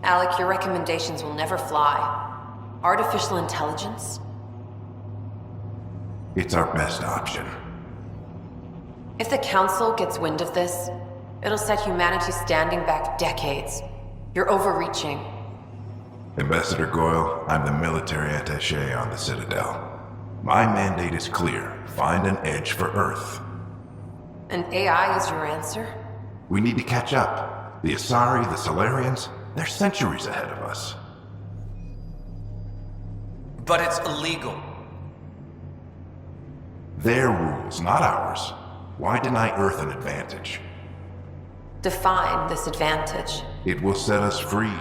Alec, your recommendations will never fly. Artificial intelligence? It's our best option. If the Council gets wind of this, it'll set humanity standing back decades. You're overreaching. Ambassador Goyle, I'm the military attaché on the Citadel. My mandate is clear. Find an edge for Earth. And AI is your answer? We need to catch up. The Asari, the Solarians, they're centuries ahead of us. But it's illegal. Their rules, not ours. Why deny Earth an advantage? Define this advantage. It will set us free.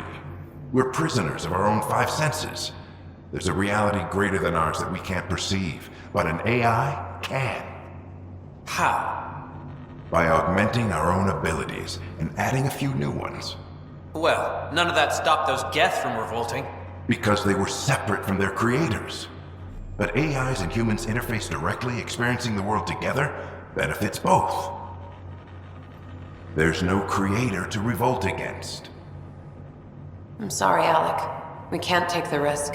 We're prisoners of our own five senses. There's a reality greater than ours that we can't perceive, but an AI can. How? By augmenting our own abilities and adding a few new ones. Well, none of that stopped those Geth from revolting. Because they were separate from their creators. But AIs and humans interface directly, experiencing the world together, benefits both. There's no creator to revolt against. I'm sorry, Alec. We can't take the risk.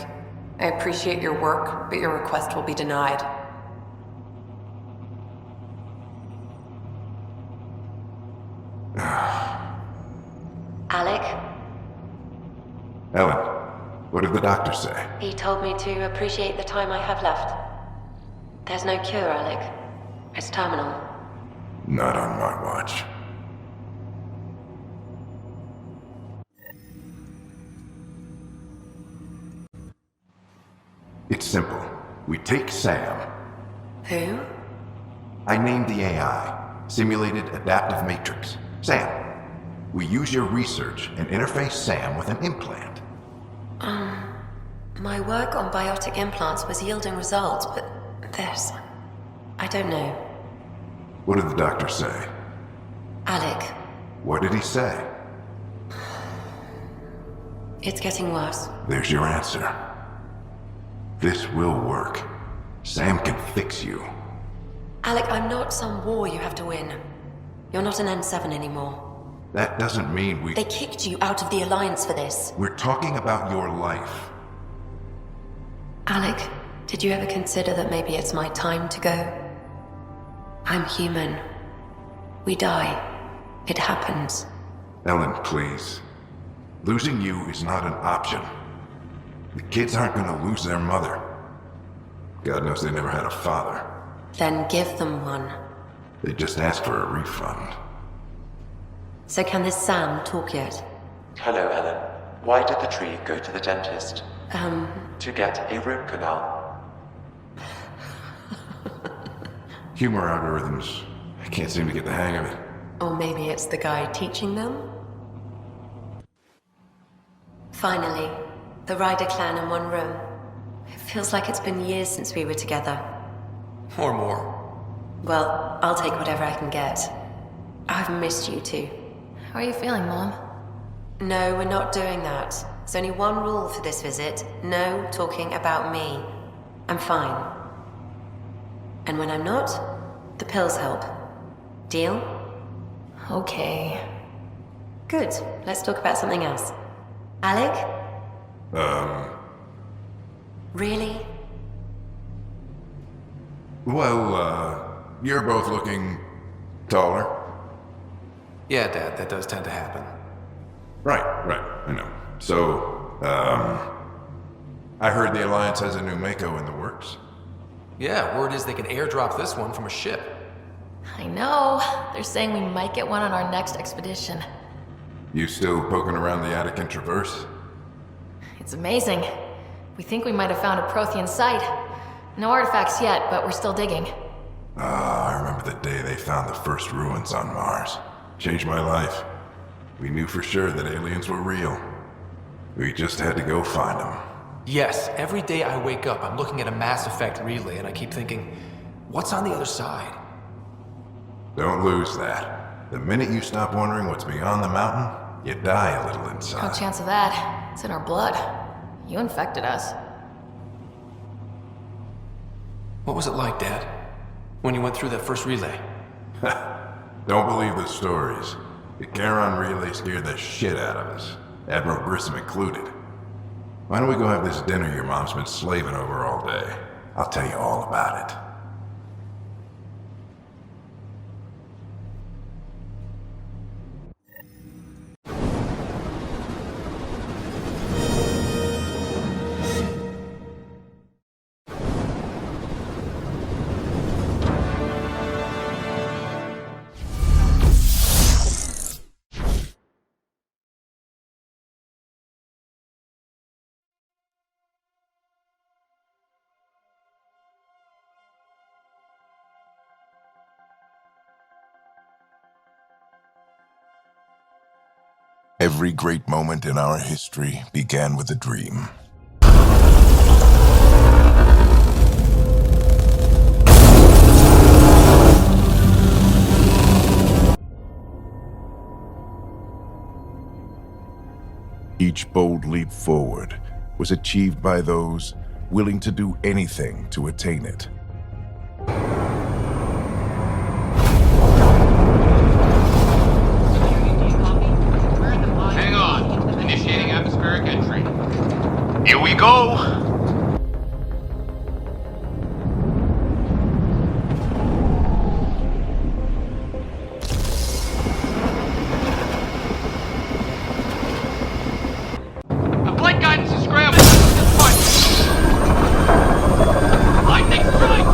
I appreciate your work, but your request will be denied. Alec? Ellen, what did the doctor say? He told me to appreciate the time I have left. There's no cure, Alec. It's terminal. Not on my watch. It's simple. We take Sam. Who? I named the AI, Simulated Adaptive Matrix. Sam. We use your research and interface Sam with an implant. My work on biotic implants was yielding results, but this... I don't know. What did the doctor say? Alec, What did he say? it's getting worse. There's your answer. This will work. Sam can fix you. Alec, I'm not some war you have to win. You're not an N7 anymore. That doesn't mean we... They kicked you out of the Alliance for this. We're talking about your life. Alec, did you ever consider that maybe it's my time to go? I'm human. We die. It happens. Ellen, please. Losing you is not an option. The kids aren't gonna lose their mother. God knows they never had a father. Then give them one. They just asked for a refund. So can this Sam talk yet? Hello, Ellen. Why did the tree go to the dentist? To To get a root canal. Humor algorithms. I can't seem to get the hang of it. Or maybe it's the guy teaching them? Finally, the Ryder clan in one room. It feels like it's been years since we were together. Or more. Well, I'll take whatever I can get. I've missed you too. How are you feeling, Mom? No, we're not doing that. There's only one rule for this visit. No talking about me. I'm fine. And when I'm not, the pills help. Deal? Okay. Good. Let's talk about something else. Alec? Really? Well, you're both looking taller. Yeah, Dad, that does tend to happen. Right, I know. So, I heard the Alliance has a new Mako in the works. Yeah, word is they can airdrop this one from a ship. I know. They're saying we might get one on our next expedition. You still poking around the Attican Traverse? It's amazing. We think we might have found a Prothean site. No artifacts yet, but we're still digging. I remember the day they found the first ruins on Mars. Changed my life. We knew for sure that aliens were real. We just had to go find them. Yes, every day I wake up, I'm looking at a Mass Effect relay and I keep thinking, what's on the other side? Don't lose that. The minute you stop wondering what's beyond the mountain, you die a little No inside. chance of that. It's in our blood. You infected us. What was it like, Dad? When you went through that first relay? Don't believe the stories. The Charon relay scared the shit out of us. Admiral Grissom included. Why don't we go have this dinner your mom's been slaving over all day? I'll tell you all about it. Every great moment in our history began with a dream. Each bold leap forward was achieved by those willing to do anything to attain it. Hang on. Initiating atmospheric entry. Here we go! The flight guidance is scrambled. Lightning strike!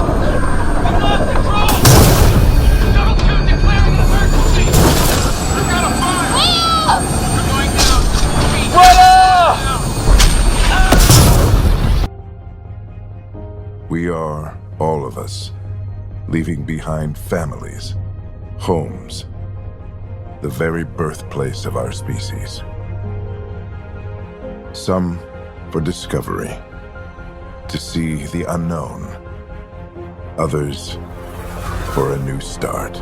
We lost control! Shuttle 2 declaring an emergency! We've got a fire! We're going down! We are, all of us, leaving behind families, homes, the very birthplace of our species. Some for discovery, to see the unknown. Others for a new start.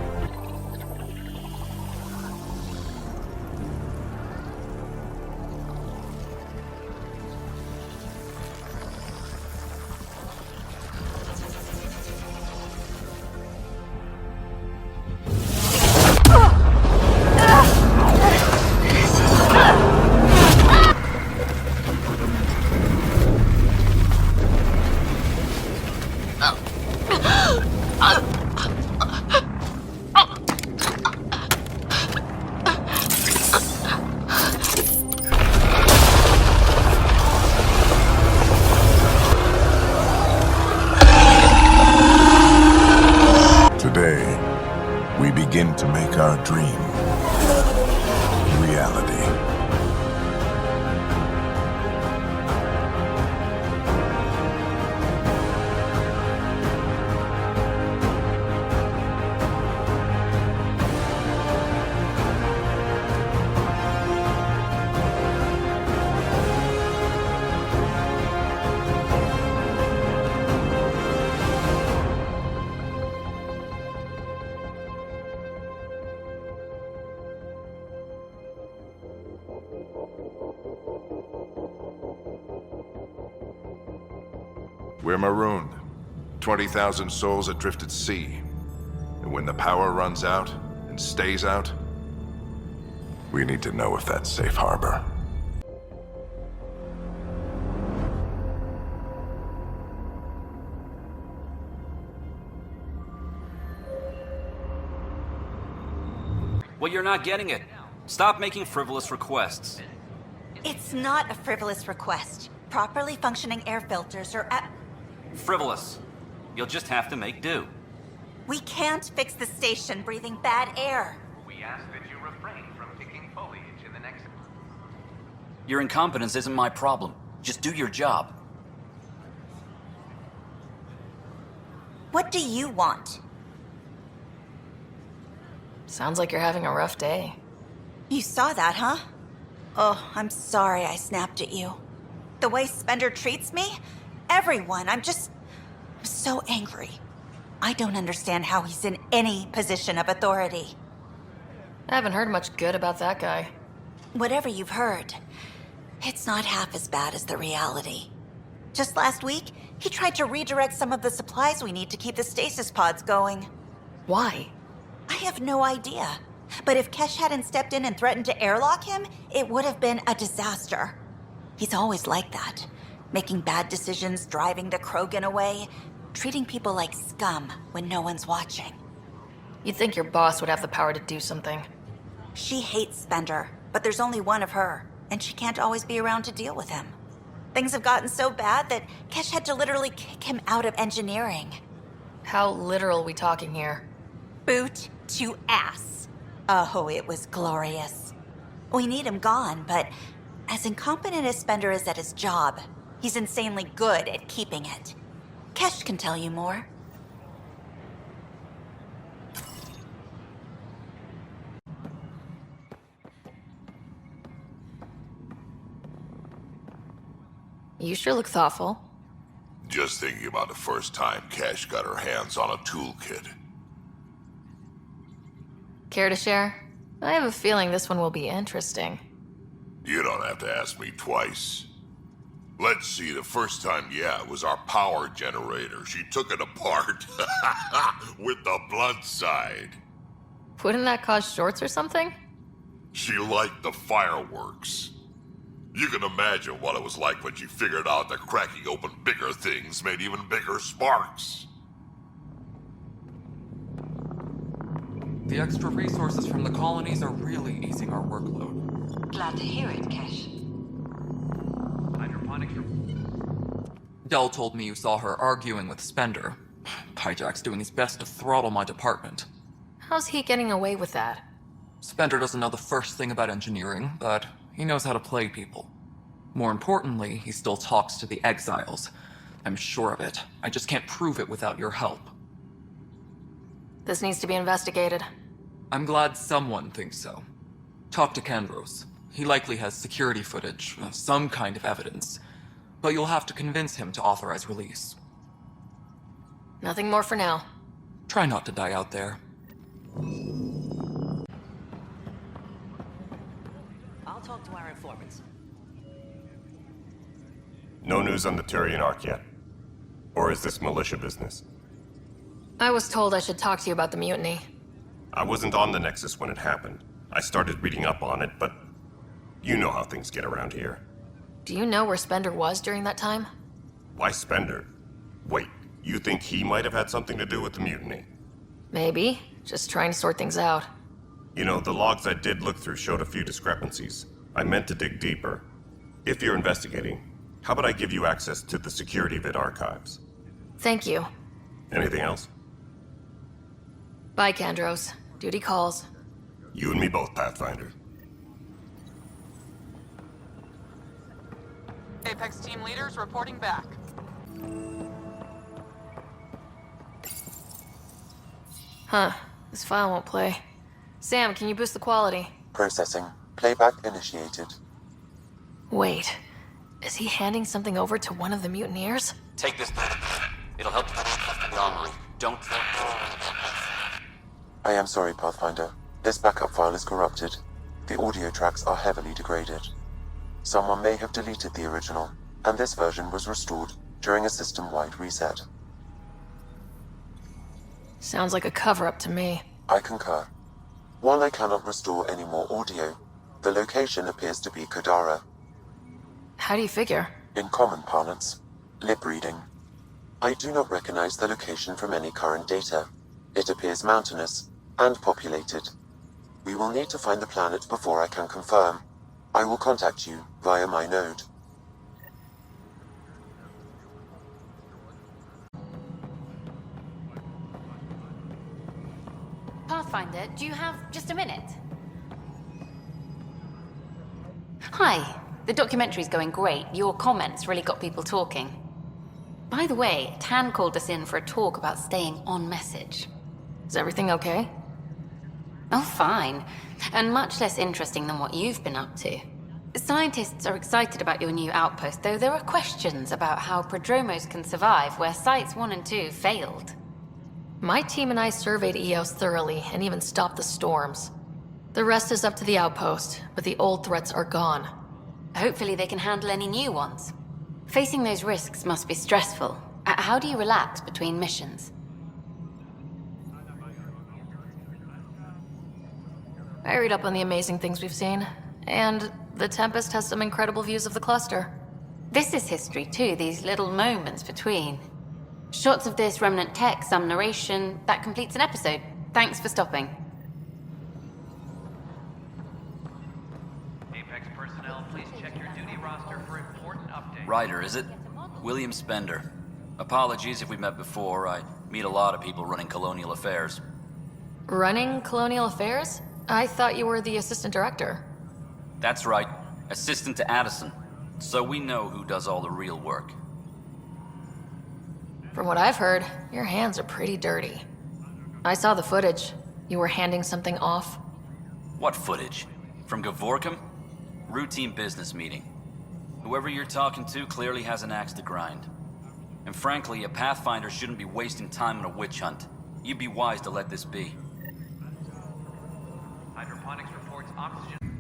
Today, we begin to make our dream reality. We're marooned. 20,000 souls adrift at sea. And when the power runs out, and stays out, we need to know if that's safe harbor. Well, you're not getting it. Stop making frivolous requests. It's not a frivolous request. Properly functioning air filters are at... Frivolous. You'll just have to make do. We can't fix the station breathing bad air. We ask that you refrain from picking foliage in the next... Your incompetence isn't my problem. Just do your job. What do you want? Sounds like you're having a rough day. You saw that, huh? Oh, I'm sorry I snapped at you. The way Spender treats me? Everyone, I'm so angry. I don't understand how he's in any position of authority. I haven't heard much good about that guy. Whatever you've heard, it's not half as bad as the reality. Just last week, he tried to redirect some of the supplies we need to keep the stasis pods going. Why? I have no idea. But if Kesh hadn't stepped in and threatened to airlock him, it would have been a disaster. He's always like that, making bad decisions, driving the Krogan away, treating people like scum when no one's watching. You'd think your boss would have the power to do something. She hates Spender, but there's only one of her, and she can't always be around to deal with him. Things have gotten so bad that Kesh had to literally kick him out of engineering. How literal we talking here? Boot to ass. Oh, it was glorious. We need him gone, but as incompetent as Spender is at his job, he's insanely good at keeping it. Kesh can tell you more. You sure look thoughtful. Just thinking about the first time Cash got her hands on a toolkit. Care to share? I have a feeling this one will be interesting. You don't have to ask me twice. Let's see, the first time, yeah, it was our power generator. She took it apart with the blunt side. Wouldn't that cause shorts or something? She liked the fireworks. You can imagine what it was like when she figured out that cracking open bigger things made even bigger sparks. The extra resources from the colonies are really easing our workload. Glad to hear it, Kesh. Dell told me you saw her arguing with Spender. Hijack's doing his best to throttle my department. How's he getting away with that? Spender doesn't know the first thing about engineering, but he knows how to play people. More importantly, he still talks to the exiles. I'm sure of it. I just can't prove it without your help. This needs to be investigated. I'm glad someone thinks so. Talk to Kandros. He likely has security footage, some kind of evidence. But you'll have to convince him to authorize release. Nothing more for now. Try not to die out there. I'll talk to our informants. No news on the Turian Ark yet? Or is this militia business? I was told I should talk to you about the mutiny. I wasn't on the Nexus when it happened. I started reading up on it, but you know how things get around here. Do you know where Spender was during that time? Why Spender? Wait, you think he might have had something to do with the mutiny? Maybe. Just trying to sort things out. You know, the logs I did look through showed a few discrepancies. I meant to dig deeper. If you're investigating, how about I give you access to the security vid archives? Thank you. Anything else? Bye, Kandros. Duty calls. You and me both, Pathfinder. Apex team leaders reporting back. Huh. This file won't play. Sam, can you boost the quality? Processing. Playback initiated. Wait. Is he handing something over to one of the mutineers? Take this. It'll help the armory. Don't. I am sorry, Pathfinder. This backup file is corrupted. The audio tracks are heavily degraded. Someone may have deleted the original, and this version was restored during a system-wide reset. Sounds like a cover-up to me. I concur. While I cannot restore any more audio, the location appears to be Kadara. How do you figure? In common parlance, lip reading. I do not recognize the location from any current data. It appears mountainous and populated. We will need to find the planet before I can confirm. I will contact you via my node. Pathfinder, do you have just a minute? Hi. The documentary's going great. Your comments really got people talking. By the way, Tan called us in for a talk about staying on message. Is everything okay? Oh, fine. And much less interesting than what you've been up to. Scientists are excited about your new outpost, though there are questions about how prodromos can survive where Sites 1 and 2 failed. My team and I surveyed EOS thoroughly and even stopped the storms. The rest is up to the outpost, but the old threats are gone. Hopefully they can handle any new ones. Facing those risks must be stressful. How do you relax between missions? I read up on the amazing things we've seen, and the Tempest has some incredible views of the cluster. This is history too, these little moments between. Shots of this remnant tech, some narration, that completes an episode. Thanks for stopping. Apex personnel, please check your duty roster for important updates. Ryder, is it? William Spender. Apologies if we met before. I meet a lot of people running Colonial Affairs. Running Colonial Affairs? I thought you were the assistant director. That's right. Assistant to Addison. So we know who does all the real work. From what I've heard, your hands are pretty dirty. I saw the footage. You were handing something off. What footage? From Gavorkum? Routine business meeting. Whoever you're talking to clearly has an axe to grind. And frankly, a Pathfinder shouldn't be wasting time on a witch hunt. You'd be wise to let this be. Hydroponics reports oxygen.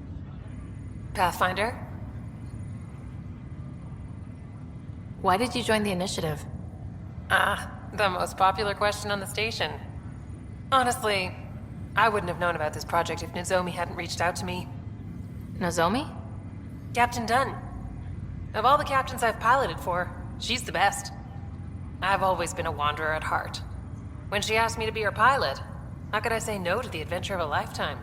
Pathfinder? Why did you join the initiative? The most popular question on the station. Honestly, I wouldn't have known about this project if Nozomi hadn't reached out to me. Nozomi? Captain Dunn. Of all the captains I've piloted for, she's the best. I've always been a wanderer at heart. When she asked me to be her pilot, how could I say no to the adventure of a lifetime?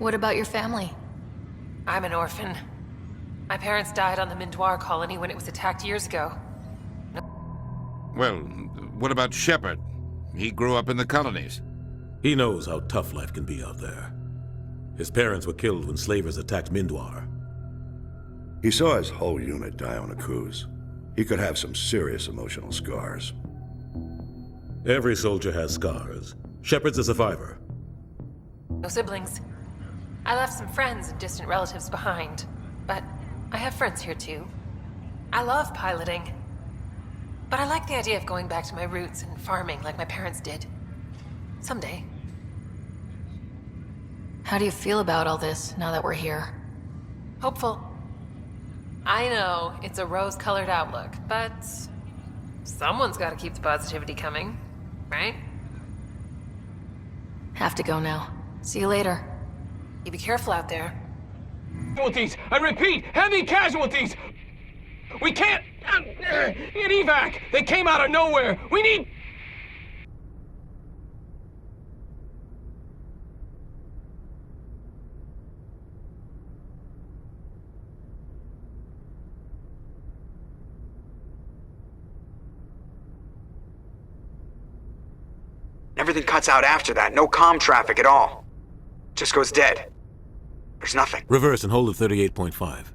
What about your family? I'm an orphan. My parents died on the Mindoir colony when it was attacked years ago. Well, what about Shepard? He grew up in the colonies. He knows how tough life can be out there. His parents were killed when slavers attacked Mindoir. He saw his whole unit die on a cruise. He could have some serious emotional scars. Every soldier has scars. Shepard's a survivor. No siblings. I left some friends and distant relatives behind, but I have friends here too. I love piloting. But I like the idea of going back to my roots and farming like my parents did. Someday. How do you feel about all this now that we're here? Hopeful. I know it's a rose-colored outlook, but someone's got to keep the positivity coming, right? Have to go now. See you later. You be careful out there. Casualties! I repeat, heavy casualties! We can't get evac! They came out of nowhere! We need... Everything cuts out after that. No comm traffic at all. Just goes dead. There's nothing. Reverse and hold at 38.5.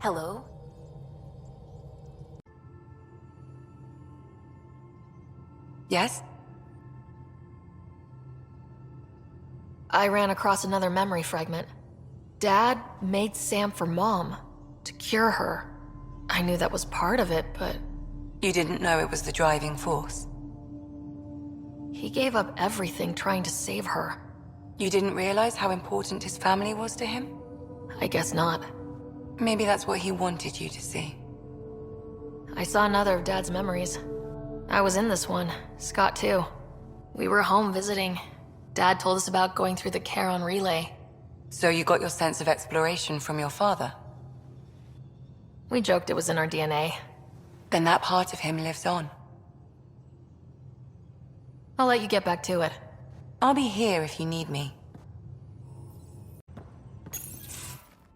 Hello? Yes? I ran across another memory fragment. Dad made Sam for Mom, to cure her. I knew that was part of it, but... You didn't know it was the driving force? He gave up everything trying to save her. You didn't realize how important his family was to him? I guess not. Maybe that's what he wanted you to see. I saw another of Dad's memories. I was in this one, Scott too. We were home visiting. Dad told us about going through the Charon relay. So you got your sense of exploration from your father? We joked it was in our DNA. Then that part of him lives on. I'll let you get back to it. I'll be here if you need me.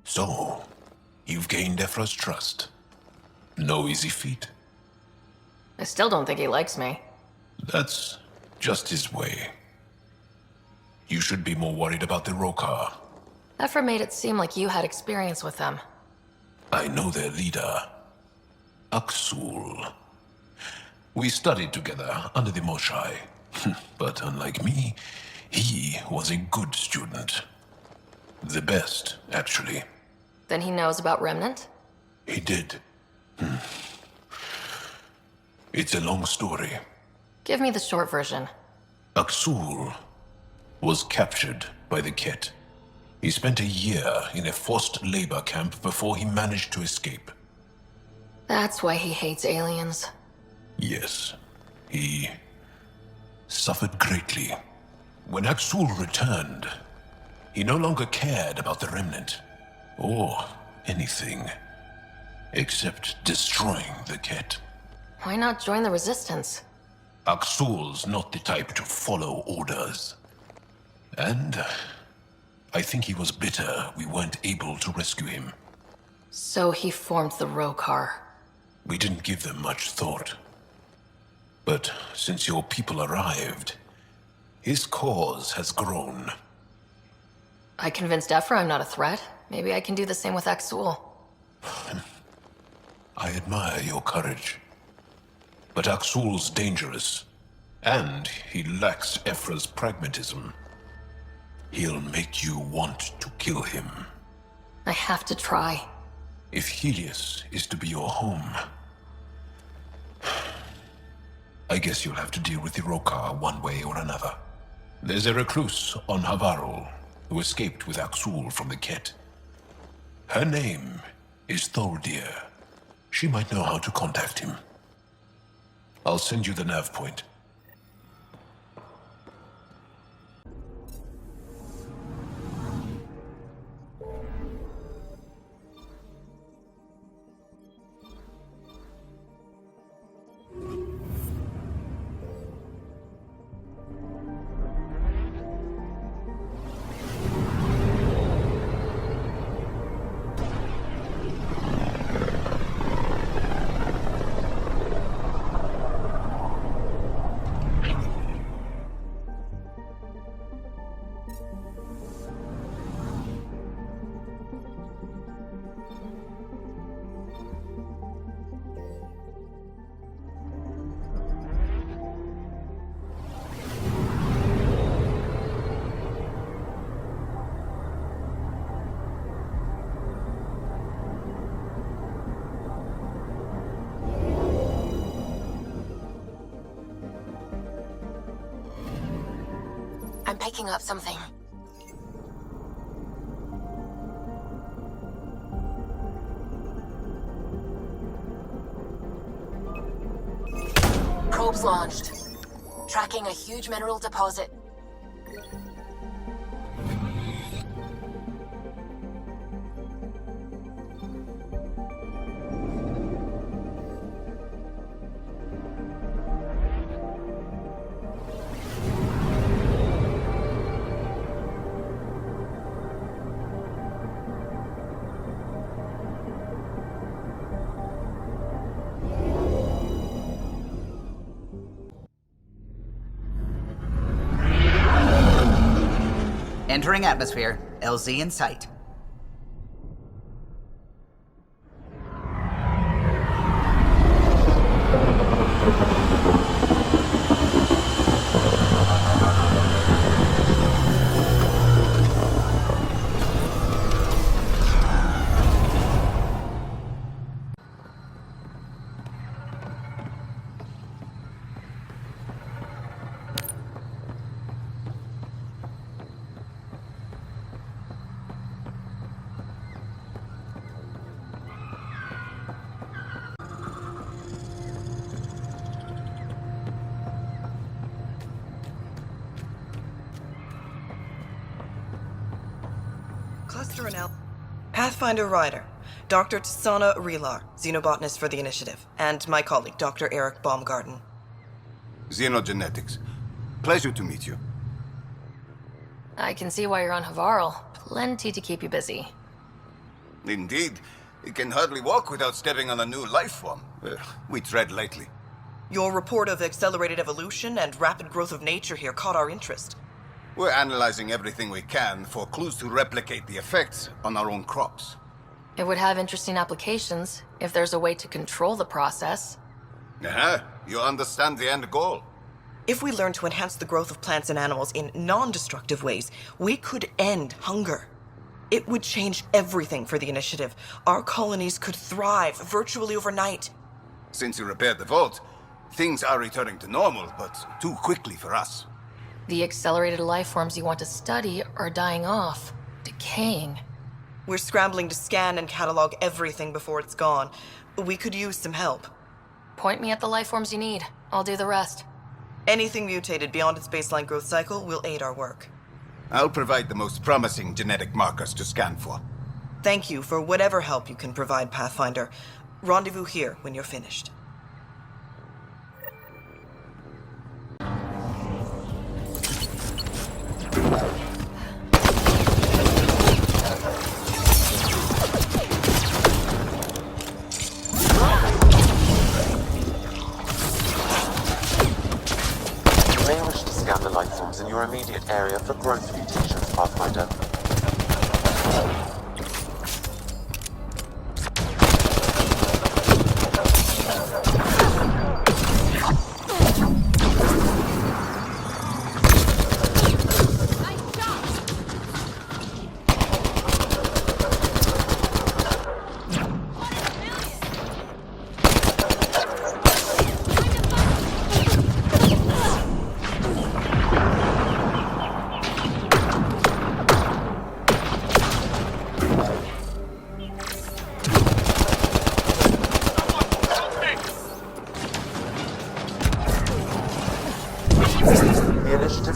So, you've gained Ephra's trust. No easy feat. I still don't think he likes me. That's just his way. You should be more worried about the Rokar. Ephra made it seem like you had experience with them. I know their leader, Aksul. We studied together under the Moshai. But unlike me, he was a good student. The best, actually. Then he knows about Remnant? He did. It's a long story. Give me the short version. Aksul was captured by the Ket. He spent a year in a forced labor camp before he managed to escape. That's why he hates aliens. Yes, he suffered greatly. When Aksul returned, he no longer cared about the Remnant, or anything, except destroying the Ket. Why not join the Resistance? Aksul's not the type to follow orders. And I think he was bitter we weren't able to rescue him. So he formed the Rokar. We didn't give them much thought. But since your people arrived, his cause has grown. I convinced Ephra I'm not a threat. Maybe I can do the same with Aksul. I admire your courage. But Aksul's dangerous, and he lacks Ephra's pragmatism. He'll make you want to kill him. I have to try. If Helios is to be your home, I guess you'll have to deal with the Rokar one way or another. There's a recluse on Havarul who escaped with Aksul from the Ket. Her name is Tholdir. She might know how to contact him. I'll send you the nav point. I'm picking up something. Probes launched. Tracking a huge mineral deposit. Entering atmosphere. LZ in sight. Cluster and Pathfinder Ryder, Dr. Tsana Relar, xenobotanist for the Initiative, and my colleague, Dr. Eric Baumgarten. Xenogenetics. Pleasure to meet you. I can see why you're on Havarl. Plenty to keep you busy. Indeed. You can hardly walk without stepping on a new life form. We tread lightly. Your report of accelerated evolution and rapid growth of nature here caught our interest. We're analyzing everything we can for clues to replicate the effects on our own crops. It would have interesting applications if there's a way to control the process. You understand the end goal. If we learn to enhance the growth of plants and animals in non-destructive ways, we could end hunger. It would change everything for the initiative. Our colonies could thrive virtually overnight. Since you repaired the vault, things are returning to normal, but too quickly for us. The accelerated life forms you want to study are dying off, decaying. We're scrambling to scan and catalog everything before it's gone. We could use some help. Point me at the life forms you need. I'll do the rest. Anything mutated beyond its baseline growth cycle will aid our work. I'll provide the most promising genetic markers to scan for. Thank you for whatever help you can provide, Pathfinder. Rendezvous here when you're finished. Scan the life forms in your immediate area for growth mutations, Pathfinder.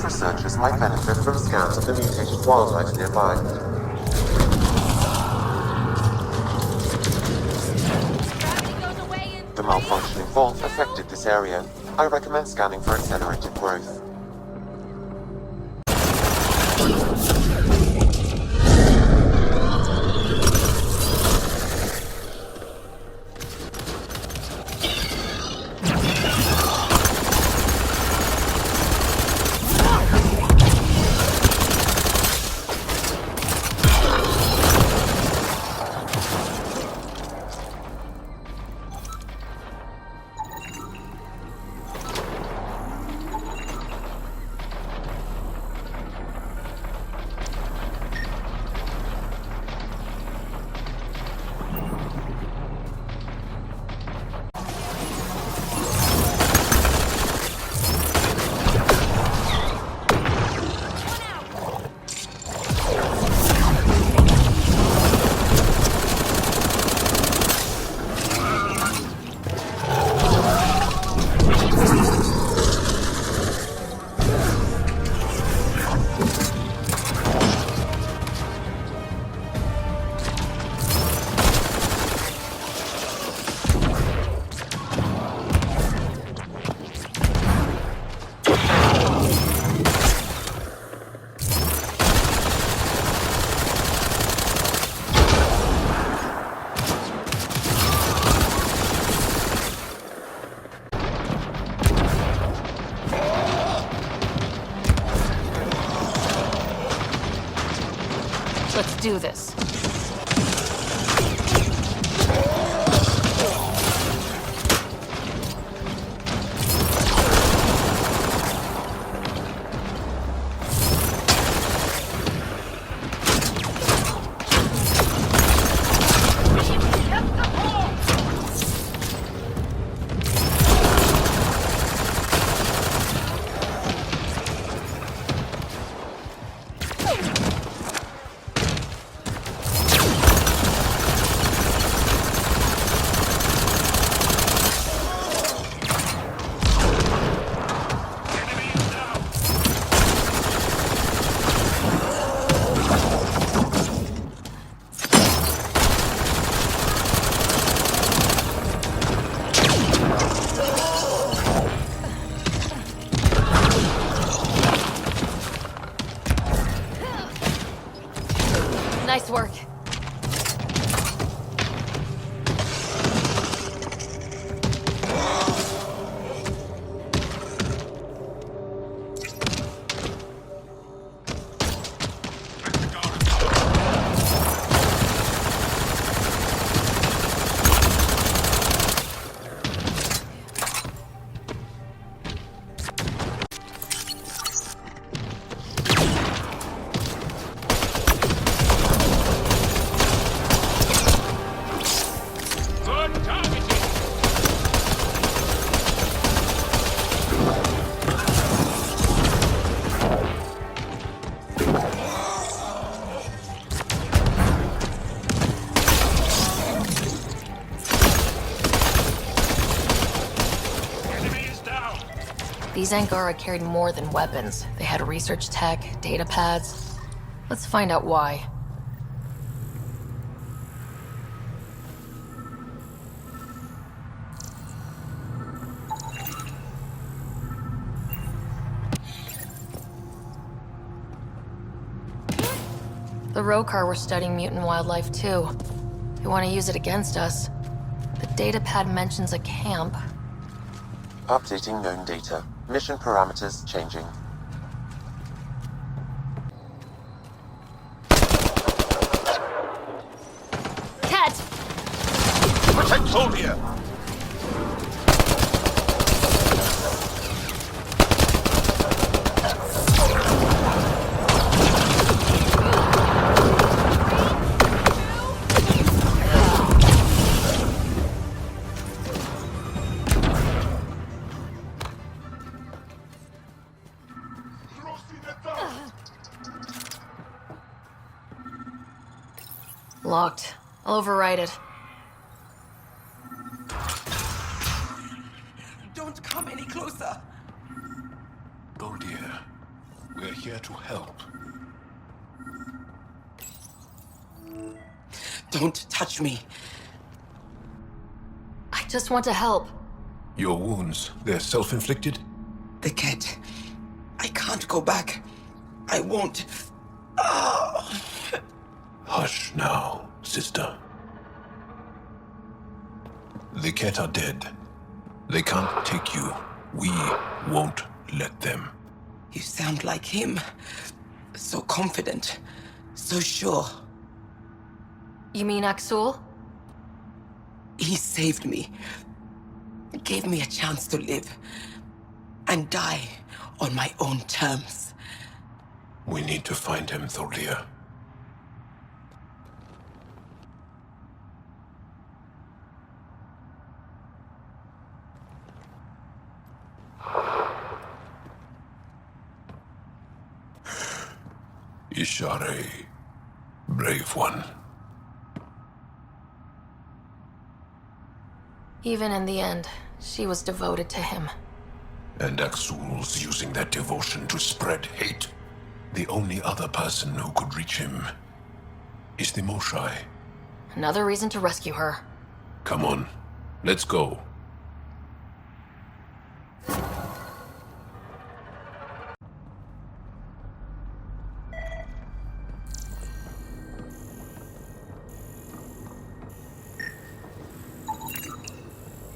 Researchers might benefit from scans of the mutated wildlife nearby. The malfunctioning vault affected this area. I recommend scanning for accelerated growth. Let's do this. Nice work. These Angara carried more than weapons. They had research tech, data pads. Let's find out why. The Rokar were studying mutant wildlife too. They want to use it against us. The data pad mentions a camp. Updating known data. Mission parameters changing. Cat! Protect Soldier! Locked. I'll override it. Don't come any closer. Soldier, we're here to help. Don't touch me. I just want to help. Your wounds, they're self-inflicted? The cat. I can't go back. I won't. Oh. Hush now, sister. The Ket are dead. They can't take you. We won't let them. You sound like him. So confident. So sure. You mean Aksul? He saved me. Gave me a chance to live. And die on my own terms. We need to find him, Thordir. Ishare, brave one. Even in the end, she was devoted to him. And Aksul's using that devotion to spread hate. The only other person who could reach him is the Moshai. Another reason to rescue her. Come on, let's go.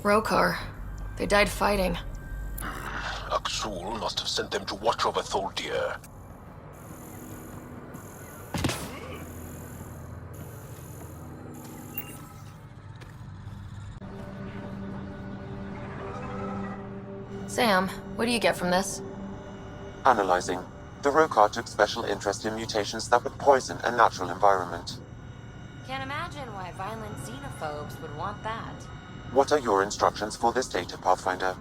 Rokar. They died fighting. Aksul must have sent them to watch over Thordir. Sam, what do you get from this? Analyzing. The Rokar took special interest in mutations that would poison a natural environment. Can't imagine why violent xenophobes would want that. What are your instructions for this data, Pathfinder?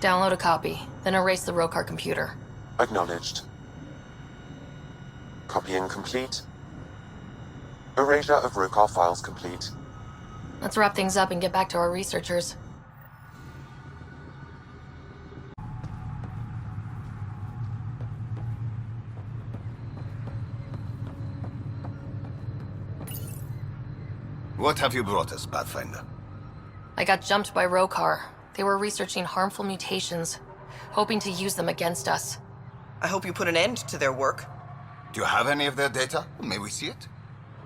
Download a copy, then erase the Rokar computer. Acknowledged. Copying complete. Erasure of Rokar files complete. Let's wrap things up and get back to our researchers. What have you brought us, Pathfinder? I got jumped by Rokar. They were researching harmful mutations, hoping to use them against us. I hope you put an end to their work. Do you have any of their data? May we see it?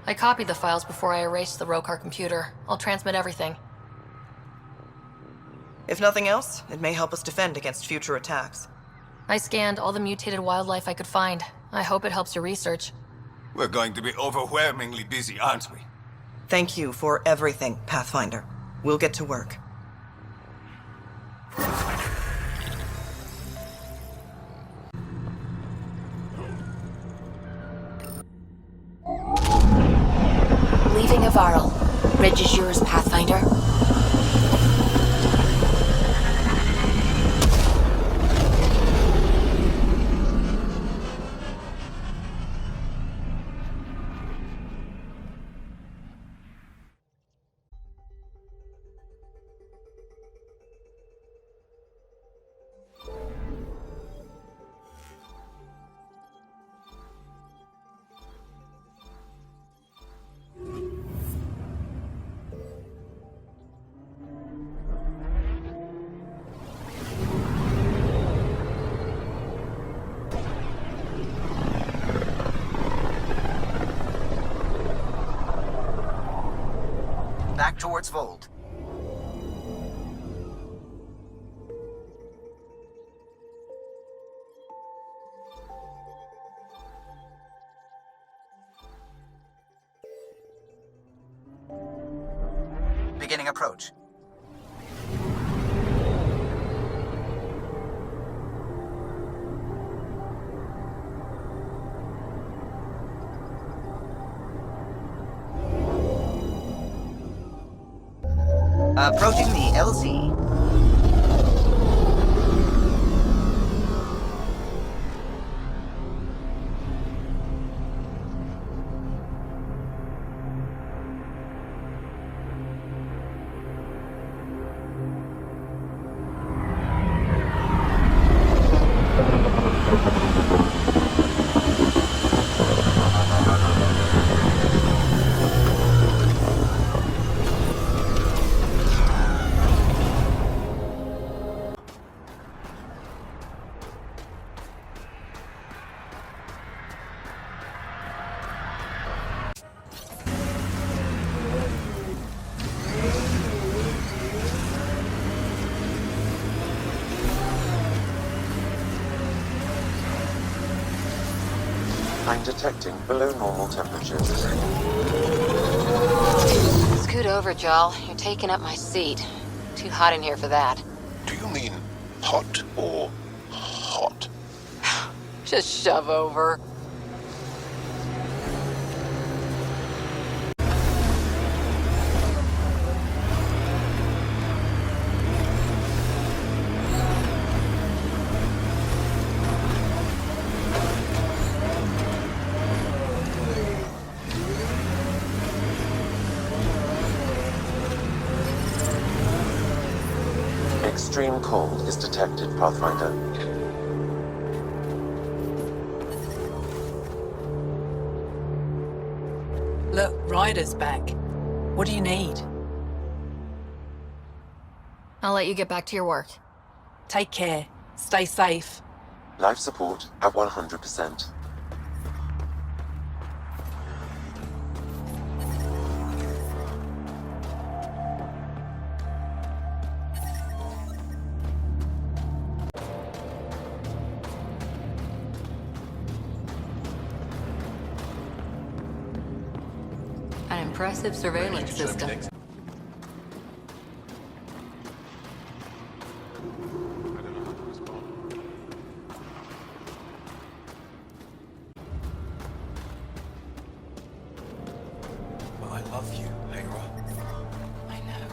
I copied the files before I erased the Rokar computer. I'll transmit everything. If nothing else, it may help us defend against future attacks. I scanned all the mutated wildlife I could find. I hope it helps your research. We're going to be overwhelmingly busy, aren't we? Thank you for everything, Pathfinder. We'll get to work. Leaving Avaril. Bridge is yours, Pathfinder. Back towards Vold. Beginning approach. Approaching the LZ. I'm detecting below normal temperatures. Scoot over, Jarl. You're taking up my seat. Too hot in here for that. Do you mean hot or hot? Just shove over. Extreme cold is detected, Pathfinder. Look, Ryder's back. What do you need? I'll let you get back to your work. Take care. Stay safe. Life support at 100%. An impressive surveillance system. I love you, Hera. I know.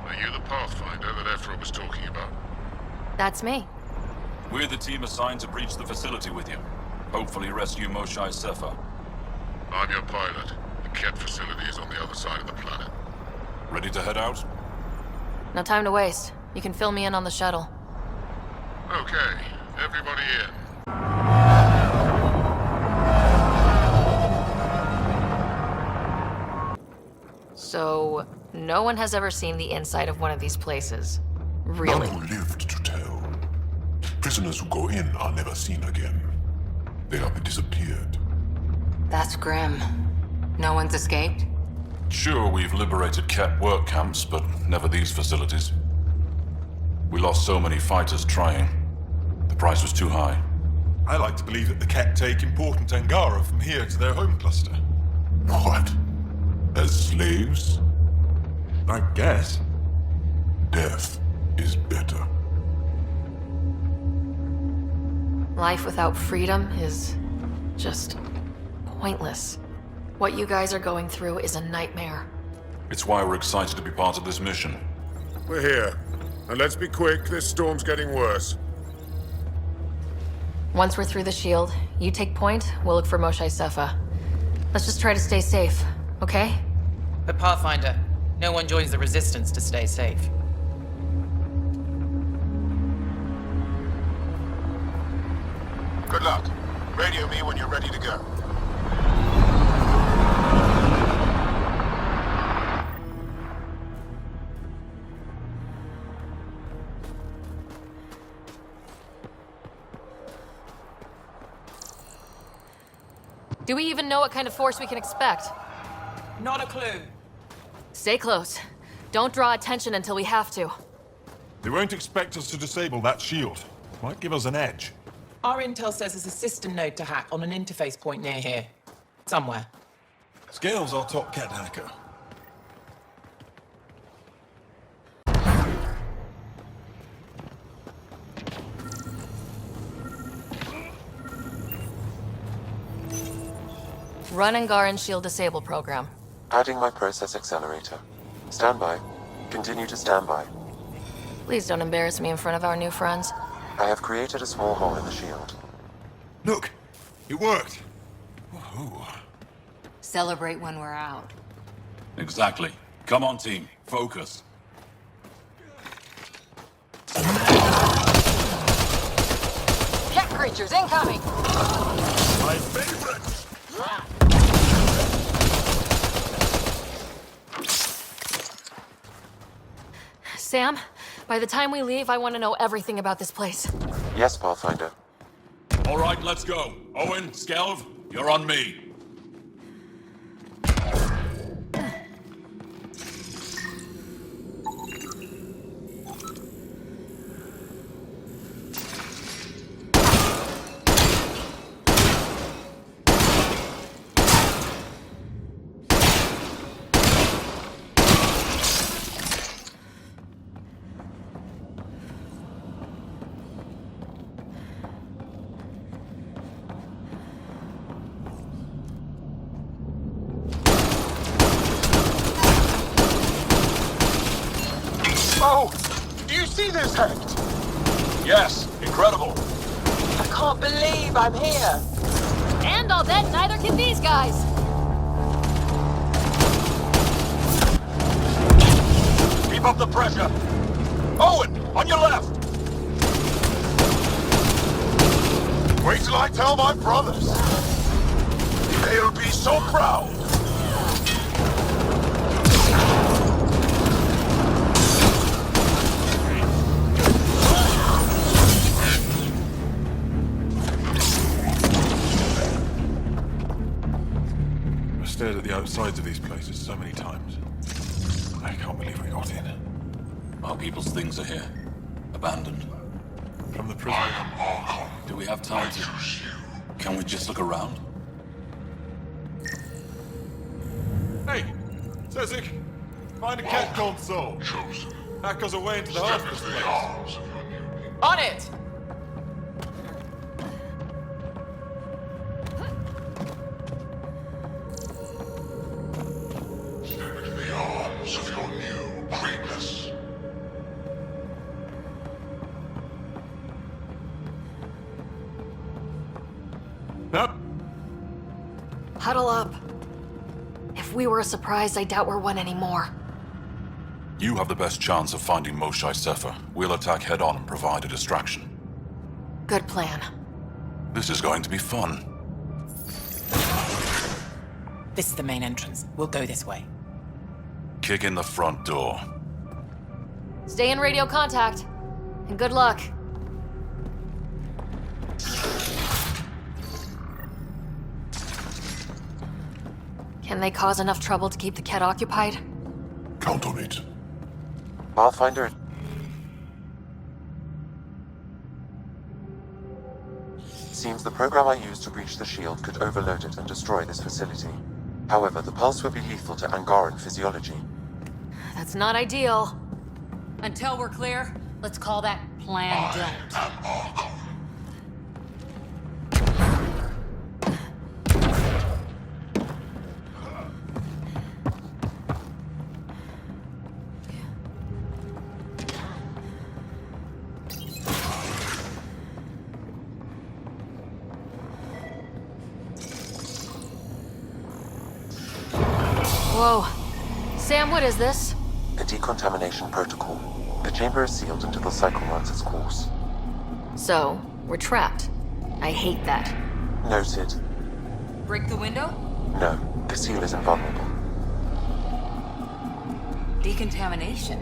Are you the Pathfinder that Ephra was talking about? That's me. We're the team assigned to breach the facility with you. Hopefully rescue Moshae Sefa. I'm your pilot. The Ket facility is on the other side of the planet. Ready to head out? No time to waste. You can fill me in on the shuttle. Okay, everybody in. So, no one has ever seen the inside of one of these places. Really? None who lived to tell. Prisoners who go in are never seen again. They have disappeared. That's grim. No one's escaped? Sure, we've liberated Ket work camps, but never these facilities. We lost so many fighters trying. The price was too high. I like to believe that the Ket take important Angara from here to their home cluster. What? As slaves? I guess. Death is better. Life without freedom is just pointless. What you guys are going through is a nightmare. It's why we're excited to be part of this mission. We're here. And let's be quick, this storm's getting worse. Once we're through the shield, you take point, we'll look for Moshae Sefa. Let's just try to stay safe, okay? But Pathfinder, no one joins the Resistance to stay safe. Good luck. Radio me when you're ready to go. Do we even know what kind of force we can expect? Not a clue. Stay close. Don't draw attention until we have to. They won't expect us to disable that shield. Might give us an edge. Our intel says there's a system node to hack on an interface point near here. Somewhere. Scale's our top cat hacker. Run Angaran shield disable program. Adding my process accelerator. Stand by. Continue to stand by. Please don't embarrass me in front of our new friends. I have created a small hole in the shield. Look! It worked! Woohoo! Celebrate when we're out. Exactly. Come on, team. Focus. Cat creatures incoming! My favorite! Sam, by the time we leave, I want to know everything about this place. Yes, Pathfinder. All right, let's go. Owen, Skelv, you're on me. Oh! Do you see this, Hect? Yes, incredible. I can't believe I'm here. And I'll bet neither can these guys. Keep up the pressure. Owen, on your left. Wait till I tell my brothers. They'll be so proud. I've stared at the outsides of these places so many times. I can't believe we got in. Our people's things are here. Abandoned. From the prison. Do we have time to... Can we just look around? Hey! Sezek! Find a cat console! Hack us away into the heart of this place. On it! Of your new greatness. Yep. Huddle up. If we were a surprise, I doubt we're one anymore. You have the best chance of finding Moshae Sefer. We'll attack head-on and provide a distraction. Good plan. This is going to be fun. This is the main entrance. We'll go this way. Kick in the front door. Stay in radio contact. And good luck. Can they cause enough trouble to keep the Ket occupied? Count on it. Pathfinder... Seems the program I used to breach the shield could overload it and destroy this facility. However, the pulse would be lethal to Angaran physiology. That's not ideal. Until we're clear, let's call that Plan Don't. Whoa. Sam, what is this? A decontamination protocol. The chamber is sealed until the cycle runs its course. So, we're trapped. I hate that. Noted. Break the window? No, the seal is invulnerable. Decontamination?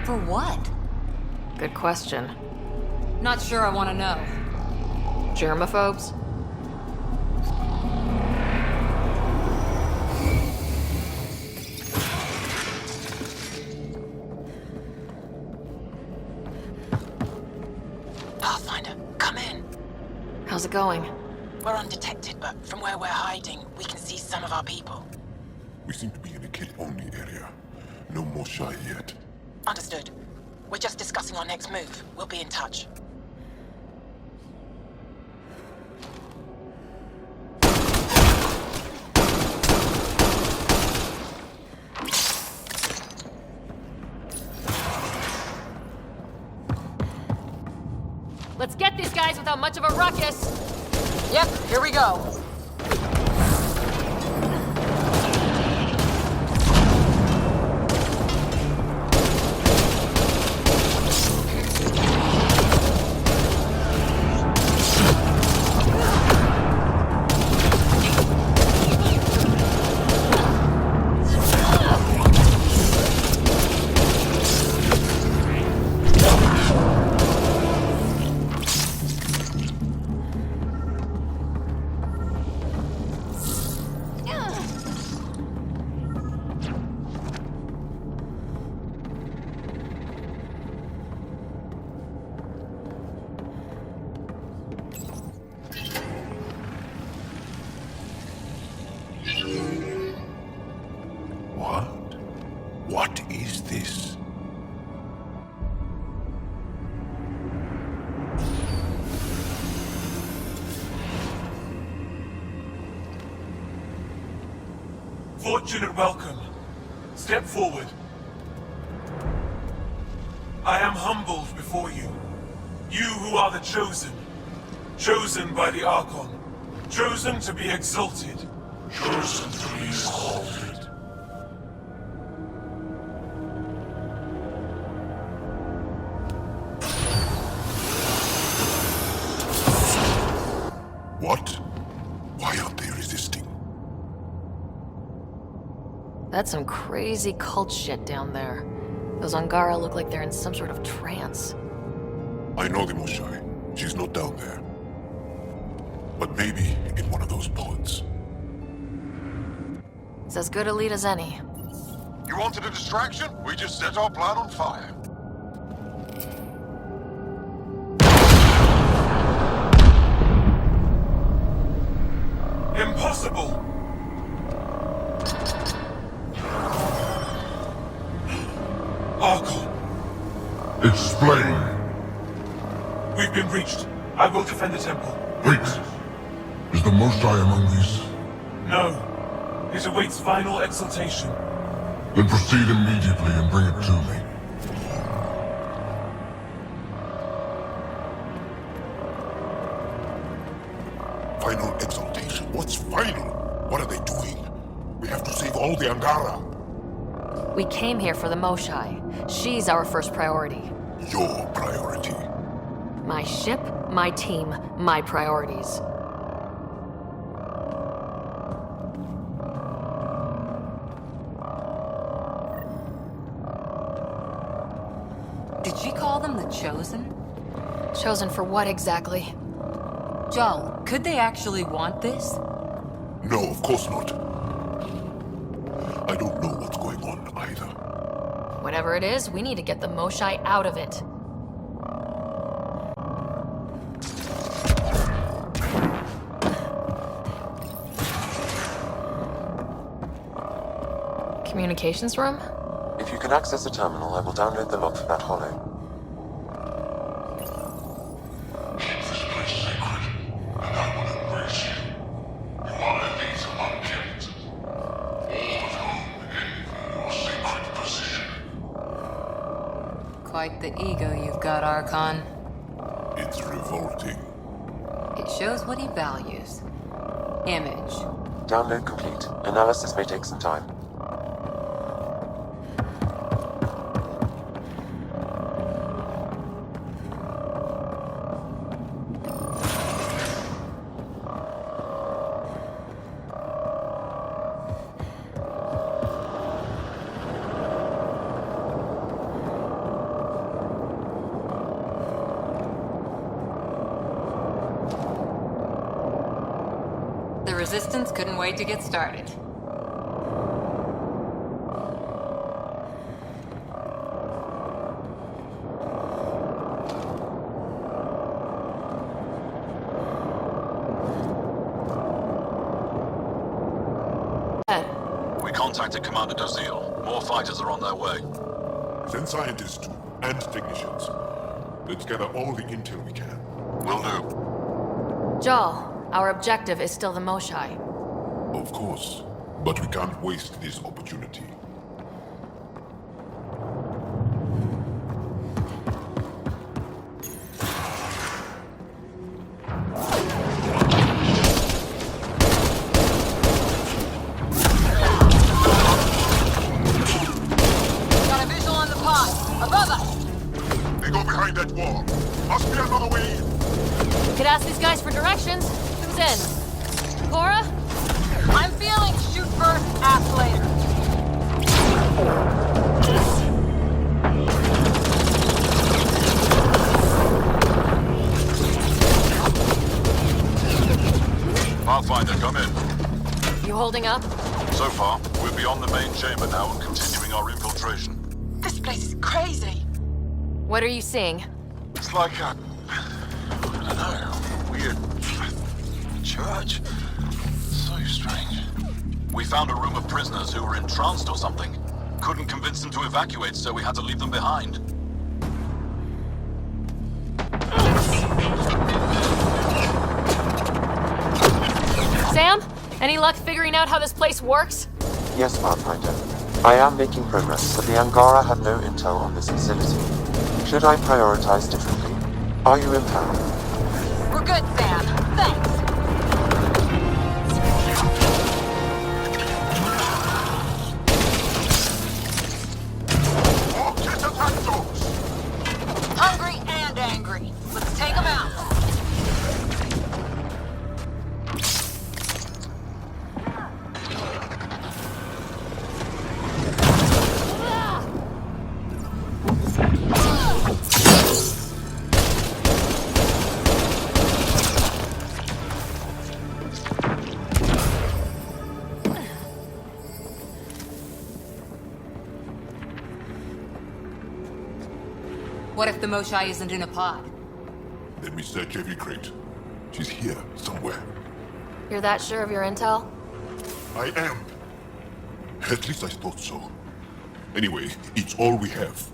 For what? Good question. Not sure I want to know. Germaphobes? How's it going? We're undetected, but from where we're hiding, we can see some of our people. We seem to be in a kid-only area. No more shy yet. Understood. We're just discussing our next move. We'll be in touch. Let's get these guys without much of a ruckus! Yep, here we go. What is this? Fortune and welcome. Step forward. I am humbled before you. You who are the chosen. Chosen by the Archon. Chosen to be exalted. Chosen to be exalted. What? Why aren't they resisting? That's some crazy cult shit down there. Those Angara look like they're in some sort of trance. I know the Moshai. She's not down there. But maybe in one of those pods. It's as good a lead as any. You wanted a distraction? We just set our plan on fire. Impossible! Archon! Explain. We've been breached. I will defend the temple. Wait. Is the Moshai among these? No. It awaits final exaltation. Then proceed immediately and bring it to me. Final exaltation? What's final? What are they doing? We have to save all the Angara. We came here for the Moshai. She's our first priority. Your priority. My ship, my team, my priorities. Did she call them the Chosen? Chosen for what exactly? Joel, could they actually want this? No, of course not. I don't know what's going on either. Whatever it is, we need to get the Moshai out of it. Communications room? If you can access the terminal, I will download the log from that hollow. Keep this place sacred, and I will embrace you. You are elite among kept, all of whom envy your sacred position. Quite the ego you've got, Archon. It's revolting. It shows what he values. Image. Download complete. Analysis may take some time. The Resistance couldn't wait to get started. We contacted Commander Dozil. More fighters are on their way. Send scientists too, and technicians. Let's gather all the intel we can. Will do. Jal, our objective is still the Moshai. Of course, but we can't waste this opportunity. Got a visual on the pod. Above us. They go behind that wall. Must be another way in. Could ask these guys for directions. Who's in? Cora? I'm feeling shoot first, ask later. Pathfinder, come in. You holding up? So far, we're beyond the main chamber now and continuing our infiltration. This place is crazy. What are you seeing? It's like a... I don't know, weird... church? So strange. We found a room of prisoners who were entranced or something. Couldn't convince them to evacuate, so we had to leave them behind. Sam? Any luck figuring out how this place works? Yes, Pathfinder. I am making progress, but the Angara have no intel on this facility. Should I prioritize differently? Are you in power? We're good, Sam. Thanks. All kit attack dogs! Hungry and angry. Let's take them out. What if the Moshai isn't in a pod? Let me search every crate. She's here, somewhere. You're that sure of your intel? I am. At least I thought so. Anyway, it's all we have.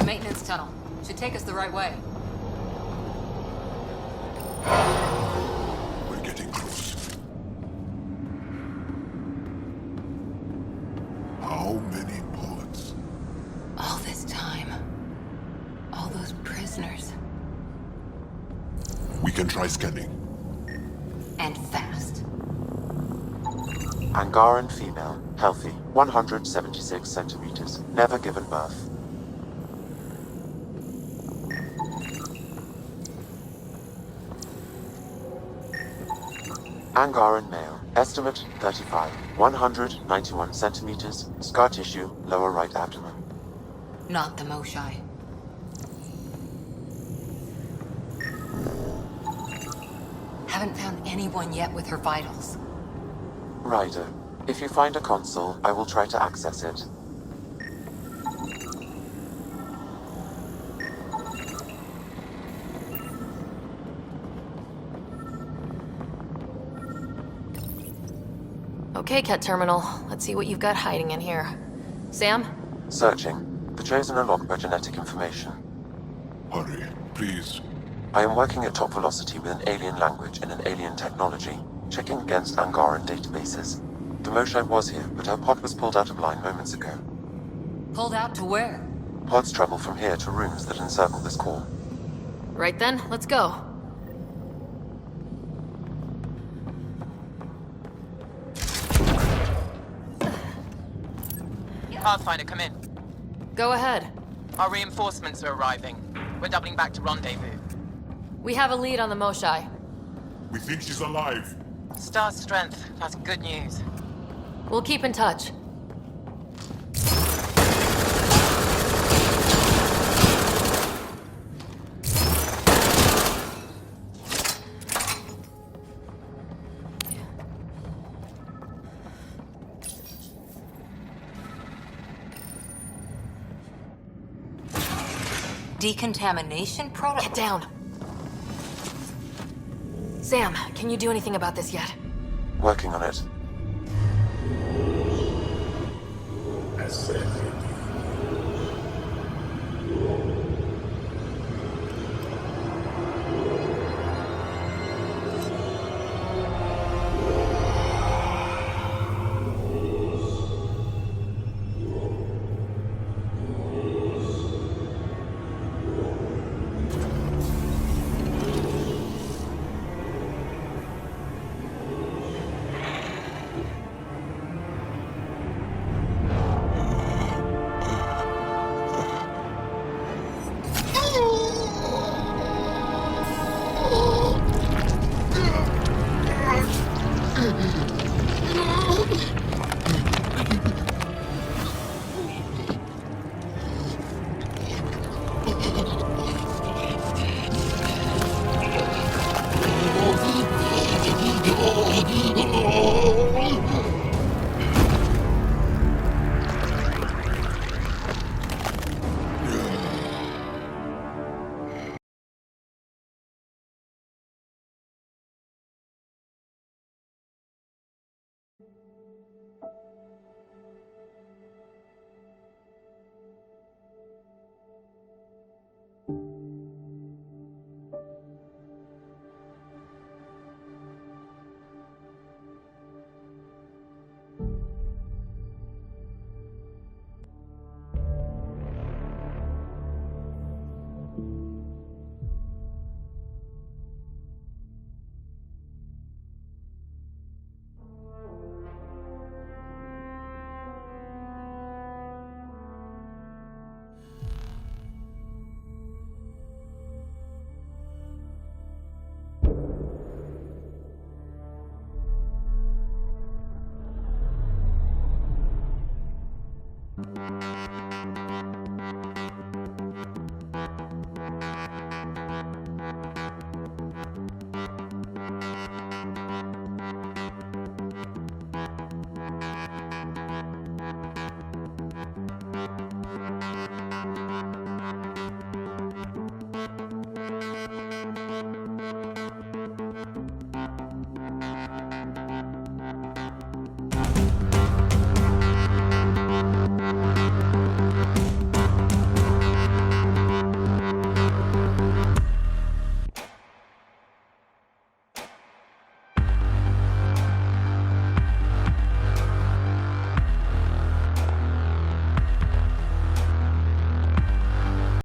Maintenance tunnel. Should take us the right way. We're getting close. How many pods? All this time. All those prisoners. We can try scanning. And fast. Angaran female, healthy, 176 centimeters, never given birth. Angaran male, estimate 35, 191 centimeters, scar tissue, lower right abdomen. Not the Moshai. Haven't found anyone yet with her vitals. Ryder, if you find a console, I will try to access it. Okay, Ket Terminal. Let's see what you've got hiding in here. Sam? Searching. The Chosen are logged by genetic information. Hurry, please. I am working at top velocity with an alien language and an alien technology, checking against Angaran databases. The Moshai was here, but her pod was pulled out of line moments ago. Pulled out to where? Pods travel from here to rooms that encircle this core. Right then, let's go. Pathfinder, come in. Go ahead. Our reinforcements are arriving. We're doubling back to rendezvous. We have a lead on the Moshai. We think she's alive. Star strength. That's good news. We'll keep in touch. Decontamination product? Get down. Sam, can you do anything about this yet? Working on it.